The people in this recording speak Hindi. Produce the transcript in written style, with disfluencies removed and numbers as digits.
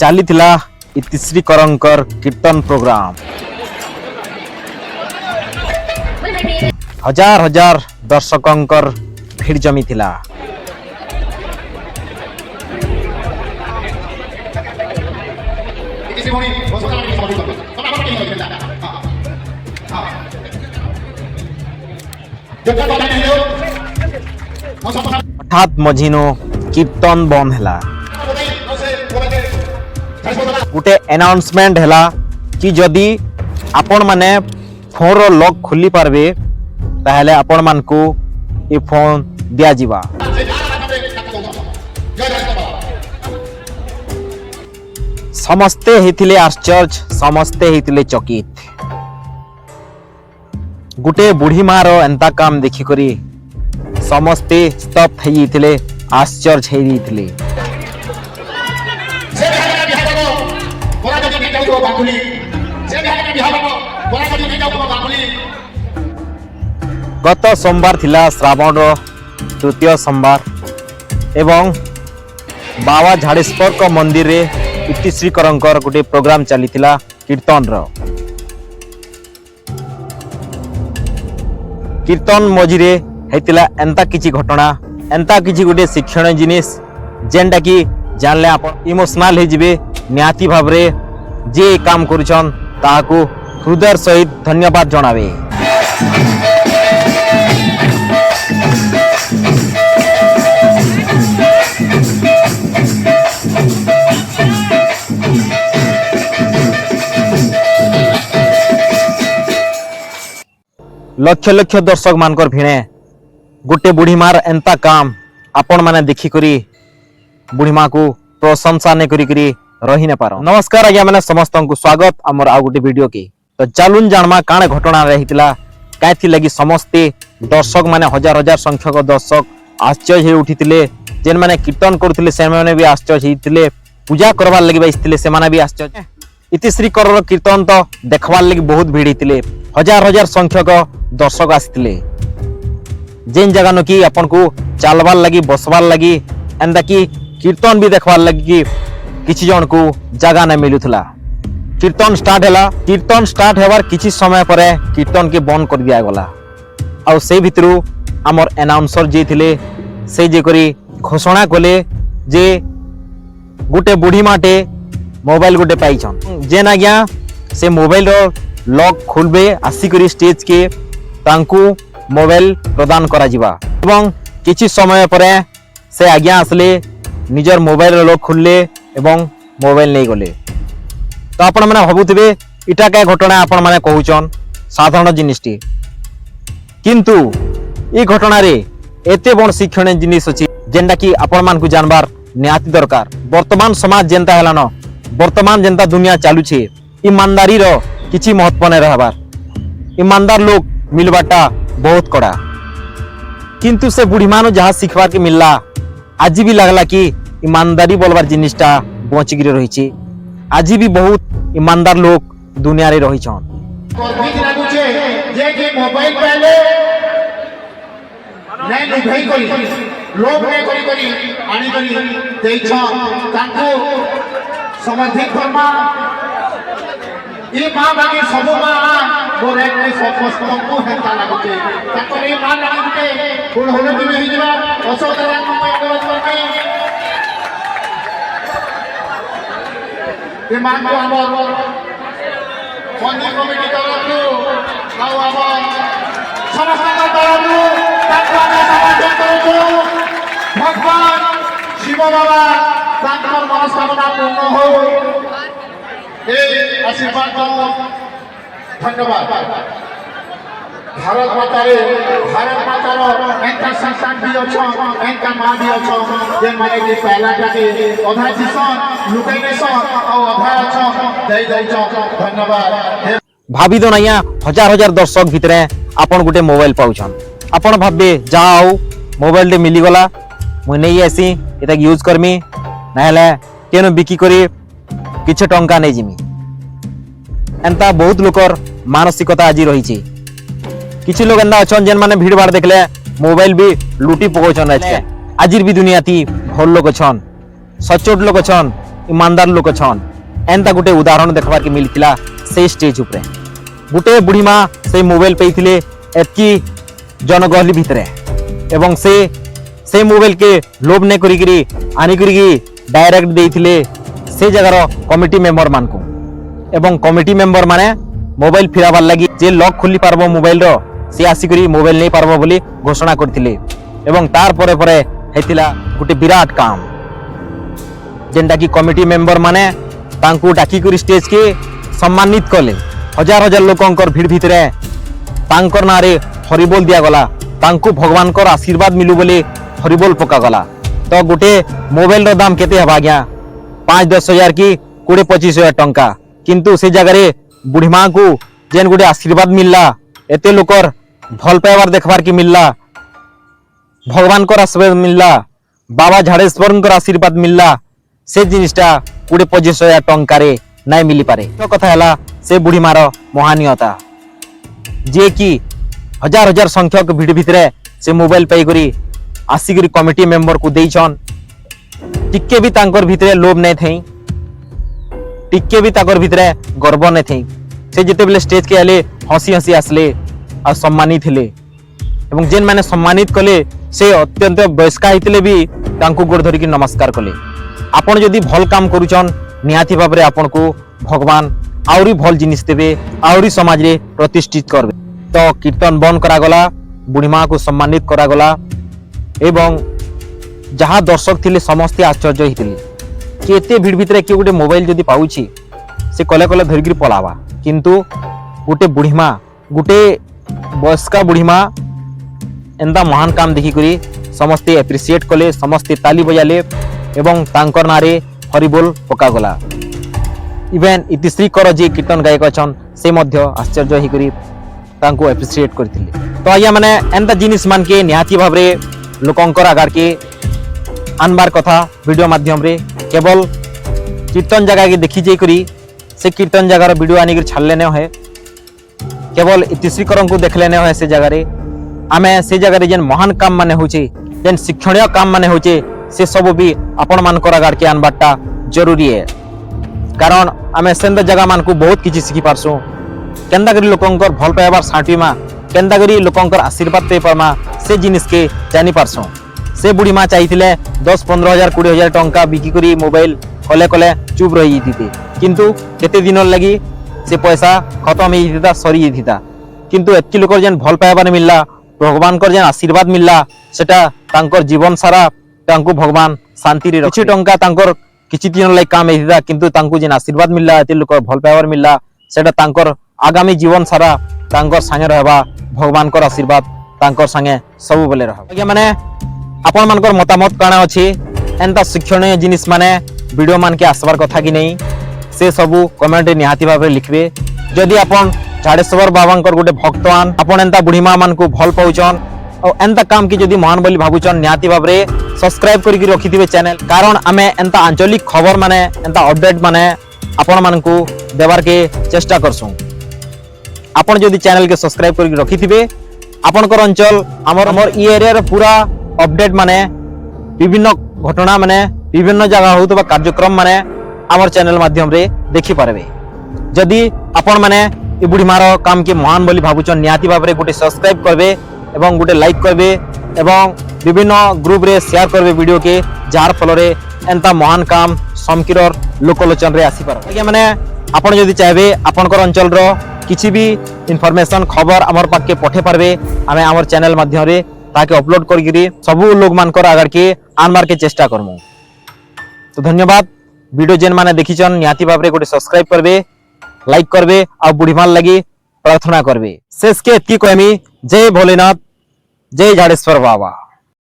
चली इतिश्री करंकर कीर्तन प्रोग्राम हजार हजार दर्शकंकर भीड़ जमी थिला। हठात मझिनो कीर्तन बंद हैला। गोटे अनाउंसमेंट हैला कि जदि आपण माने फोन रो लॉक खुली पारबे ताहले आपण मान को ये फोन दिया जीवा। समस्ते हिथिले आश्चर्य, समस्ते हिथिले चकित। गुटे बुढ़ी मार एंता काम देखी करी समस्ते स्तब्ध हो जाइथिले, आश्चर्य हो जाइथिले। गत सोमवार थिला श्रावण रो तृतीय सोमवार एवं बाबा झाड़ेश्वर मंदिर रे इतिश्री करंकर गोटे प्रोग्राम चली थिला कीर्तन रो। कीर्तन मझिरे हेतिला एंता किछि घटना, एंता किछि गोटे शिक्षण जिनिस जेनटा कि जानले आपण इमोशनल हे जिवे। न्याती भाबरे जे काम करूछन ताहाकू हृदय सहित धन्यवाद जणावे। लक्ष लक्ष दर्शक मानकर भिणे गोटे बुढ़ी मार एंता काम आपण माने देखी करी बुढ़ी माँ को प्रशंसा ने करी करी रही न पारो। नमस्कार आज्ञा मैंने समस्त को स्वागत आमर आ गोटे वीडियो के। तो चलुन जानमा काण घटना रहीतिला काथि लगी समस्ते दर्शक माने हजार हजार संख्यक दर्शक आश्चर्य हो उठितिले। जेन माने कीर्तन करथिले से माने भी आश्चर्य हितिले, पूजा करबार लगी बैसितिले से माने भी आश्चर्य। इतिश्री कर कीर्तन तो देखबार लगी बहुत भीड़ हितिले, हजार हजार संख्यक दर्शक आसितिले। जेन जगह न कि आपन को चलबार लगी बसबार लगी एंदा कि कीर्तन भी देखबार लगी किछि जन को जगह न मिलुथला। कीर्तन स्टार्ट हैला, कीर्तन स्टार्ट हेबार किछि समय परे कीर्तन के बंद कर दिया गला। आ से भितरु हमर अनाउंसर जे थिले से जे करी घोषणा कले जे गोटे बुढ़ी माटे मोबाइल गोटे पाइछन। जेन आज्ञा से मोबाइल रो लॉक खोलबे आसिकरी स्टेज के तांकू मोबाइल प्रदान करा जिबा एवं किछि समय परे से आज्ञा आसले निजर मोबाइल रो लॉक खोलले एवं मोबाइल नहीं गले। तो आपण माने भाबुथिबे इटा काय घटना आपण माने कहउचन साधारण जिनिसटी, किंतु ई घटना रे एते बड़ शिक्षण जिनिस अछि जेंडा कि आपण मान को जानबार निहाती दरकार। वर्तमान समाज जेंता हैला न, वर्तमान जेंता दुनिया चालू छे, ईमानदारी रो किछि महत्व नै रहबार। ईमानदार लोग मिलबाटा बहुत कड़ा, किंतु से बुढ़ी मानो जहाँ सिखबार के मिलला आज भी लगला कि ईमानदारी बोलबार जिनिसटा बची गिरे रही छे। आज भी बहुत ईमानदार लोग दुनिया रे रही छन। जे कि मोबाइल पहले नै निभाई करी लोग नै करी आनी करी देई छ तांको समर्थित कर्मा ई मां बाकी सब मां गोरे के समस्त को हेता लागुचे ताको ई मां लागुचे कोन होले दिबे हि जिबा असोदरा को अनुरोध करके ई मां को हमर मंदिर कमिटी तरफु आउ हमर समस्त तरफु ताको समर्थन करू। भगवान शिव बाबा तांकर मनोकामना पूर्ण हो ए आशीर्वाद दो। धन्यवाद। भारत मातार एंका संतान भी अच्छो, एंका मां भी अच्छो जे माने कि पहला टाके अधा जीसन लुकाइने स और अधा अच्छो दई छ। धन्यवाद। भाभी दो नैया हजार हजार दर्शक भितरे आपण गोटे मोबाइल पाउछन। आपण भाबे जाओ मोबाइल दे मिली गला मु नै आसी एटा यूज करमी नाहले केनो बिकी करी किछ टंका नै जिमी। एंता बहुत लोकर मानसिकता आज रही छे। किछि लोग एंदा अछन जेन माने भीड़ भाड़ देखले मोबाइल भी लूटी पकोछन। आज भी दुनिया ती भल लोग अछन, सचोट लोग अछन, ईमानदार लोक छन एंता गुटे उदाहरण देखबार के मिलथिला से स्टेज उपरे गुटे बुढ़ी माँ से मोबाइल पेइथिले एतकी जनगहली भितरे एवं से मोबाइल के लोभ नहीं करी आनी डायरेक्ट देइथिले से जगार कमिटी मेंबर मानकु एवं कमिटी मेंबर माने मोबाइल फिराबार लगी जे लॉक खोली पारबो मोबाइल रो से आसिकरी मोबाइल नहीं पारबो बोली घोषणा करथिले एवं तार परे परे हेतिला गुटे विराट काम जेनटा की कमिटी मेंबर माने तांकू डाकी करी स्टेज के सम्मानित कले हजार हजार लोकंकर भीड़ भितरे तांकर नारे हरिबोल दिया गला तांकू भगवान कर आशीर्वाद मिलू बोले हरिबोल पका गला तो गुटे मोबाइल रो दाम केते हबा गया 5-10 हजार की 20-25 हजार टंका किंतु से जगह रे बुढ़ी माँ को जेन गुटे आशीर्वाद मिलला एते लोकर भल पाइबार देखबार की मिलला भगवान कर आशीर्वाद मिलला बाबा झाड़ेश्वर कर आशीर्वाद मिलला से जिनिसटा 20-25 हजार टंका रे नहीं मिली पारे तो कथा हला से बुढ़ी मार महानियता जे कि हजार हजार संख्यक भीड़ भितरे से मोबाइल पाई करी आसिकरी कमिटी मेंबर को देइछन टिके भी तांकर भितरे लोभ नहीं थई टिके भी तांकर भितरे गर्व नहीं थई से जेते बेले स्टेज के आले हंसी हंसी आसले आ सम्मानित थिले एवं जेन माने सम्मानित कले से अत्यंत वयस्का हितले भी तांको गोड़ धरि की नमस्कार कले आपण जदि भल काम करूछन निहाती भाबरे आपण को भगवान आउरी भल जिनिस देबे आउरी समाज रे प्रतिष्ठित करबे तो कीर्तन बंद करा गला बुढ़ी माँ को सम्मानित करा गला एवं जहाँ दर्शक थिले समस्ते आश्चर्य होते कि एते भीड़ भितर किए गोटे मोबाइल जदि पाउछि से कले कले धरिकी पलावा किंतु गोटे बुढ़ी माँ गोटे वयस्का बुढ़ी माँ एंता महान काम देखी करी समस्ते एप्रिसिएट कले समस्ते ताली बजाले एवं तांकर नारे हरिबोल पका गला इवेन इतिश्री कर जे कीर्तन गायक अछन से मध्य आश्चर्य ही करी तांको एप्रिसिएट करथिले तो आज्ञा माने एंता जिनिस मान के निहाती भाबरे लोकंकर आगार के आनबार कथा वीडियो माध्यम रे केवल कीर्तन जगह के देखी जाई करी से कीर्तन जगह वीडियो आनी कर छाड़ले न है केवल इतिश्री करन को देखले न है से जगह रे आमे से जगह रे जेन महान काम माने होचे जेन शिक्षणीय काम माने होचे से सब भी आपण मान कर आगार के आनबारटा जरूरी है कारण आमे सेंद जगह मान को बहुत किछि सिखि पारसु केंदा करी लोकंकर भल पाइबार साटिमा केंदा करी लोकंकर आशीर्वाद पे पामा से जिनिस के जानी पारसु से बुढ़ी माँ चाहिए 10-15 हजार 20 हजार टंका बिकी करी मोबाइल कले कले चुप रही थी किंतु केते दिन लगी से पैसा खत्म ही सरी था किंतु एतकी लोक जेन भल पाइबार मिलला भगवान कर जेन आशीर्वाद मिलला सेटा तांकर जीवन सारा तांको भगवान शांति रे किछि टंका तांकर किछि दिन लाग काम हेतिदा किंतु तांको जेन आशीर्वाद मिलला एते लोक भल पाइबार मिलला सेटा तांकर आगामी जीवन सारा तांकर संगे रहबा भगवान कर आशीर्वाद तांकर संगे सब बेले रहबा आज्ञा माने आपण मानकर मतामत काना अछि एंता शिक्षणीय जिनिस माने वीडियो मान के आसबार कथा कि नहीं से सबू कमेंट निहाती भाव लिखबे जदि आपण झाड़ेश्वर बाबांकर गोटे भक्तवान आपण एंता बुढ़ी माँ मान को भल पाउछन और एंता काम की जदि महान बोली भाबुछन निहाती भाव रे सब्सक्राइब करके रखिथिबे चैनल कारण आमे एंता आंचलिक खबर माने एंता अपडेट माने आपण मान को देवार के चेष्टा करसु आपण जदि चैनल के सब्सक्राइब करके रखिथिबे आपणकर अंचल हमर ई एरिया रे पूरा अपडेट माने विभिन्न घटना माने विभिन्न जगह होतबा कार्यक्रम माने हमर चैनल माध्यम रे देखि पारबे जदि आपण माने ए बुढ़ी मार काम के महान बोली भाबुछन निहाती भाव रे गोटे सब्सक्राइब करबे एवं गोटे लाइक करबे एवं विभिन्न ग्रुप रे शेयर करबे वीडियो के जार फल रे एंता महान काम समकिरर लोकलोचन रे आसी पार आज्ञा माने आपण जदि चाहबे आपणकर अंचल रो किछि भी इनफॉरमेशन खबर हमर पाक के पठे पारबे आमे हमर चैनल माध्यम रे ताके अपलोड करगिरी सबु लोग मानकर आगार के आनबार के चेष्टा करमु तो धन्यवाद वीडियो जेन माने देखिछन निहाती भाव रे गोटे सब्सक्राइब करबे लाइक करबे आ बुढ़ी माल लगी प्रार्थना करबे शेष के एतकी कहमी जय भोलेनाथ जय झाड़ेश्वर बाबा।